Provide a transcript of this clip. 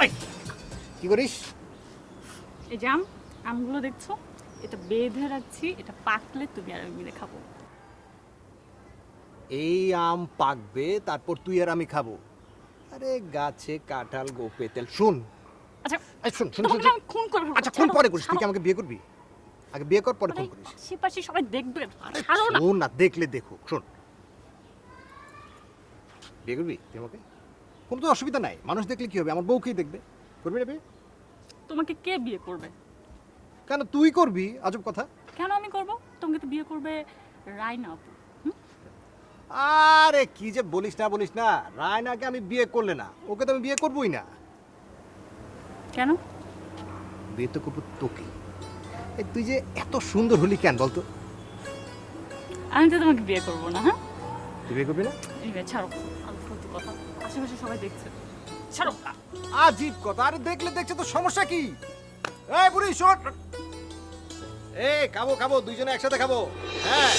ওই কি করিস? এই যে আমগুলো দেখছো, এটা বেঁধে রাখছি, এটা পাকলে তুমি আর আমি মিলে খাবো। এই আম পাকবে তারপর তুই আর আমি খাবো? আরে গাছে কাঁঠাল গোপে তেল। শুন, আচ্ছা এই শুন শুন তোমাকে শুন। আমি খুন করে ফেলবো। আচ্ছা খুন পরে করিস, তুই কি আমাকে বিয়ে করবি? আগে বিয়ে কর, পরে খুন করিস। আশেপাশে সবাই দেখবে। আরে ছাড়ো না। শোন না, দেখলে দেখুক। শোন, বিয়ে করবি তুই আমাকে? কোনো তো অসুবিধা নাই, মানুষ দেখলে কি হবে, আমার বউকেই দেখবে। করবি না বিয়ে? তোমাকে কে বিয়ে করবে? কেন তুই করবি? আজব কথা। কেন আমি করব? তোমাকে তো বিয়ে করবে রায়না আপু। আরে কি যে বলিস না, রায়নাকে আমি বিয়ে করলে না, ওকে তো আমি বিয়ে করবই না। কেন? বিয়ে তো করবো তোকে। এই তুই যে এত সুন্দর হলি কেন বলতো? আমি তো তোমাকে বিয়ে করবো না। হ্যাঁ, তুই বিয়ে করবি না? এবার ছাড়ো, আলতু ফালতু কথা, আশেপাশে সবাই দেখছে। ছাড়ো। আজীব কথা। আরে দেখলে দেখছে তো, সমস্যা কি? এই বুড়ি শোন, এই খাবো খাবো, দুইজনে একসাথে খাবো। হ্যাঁ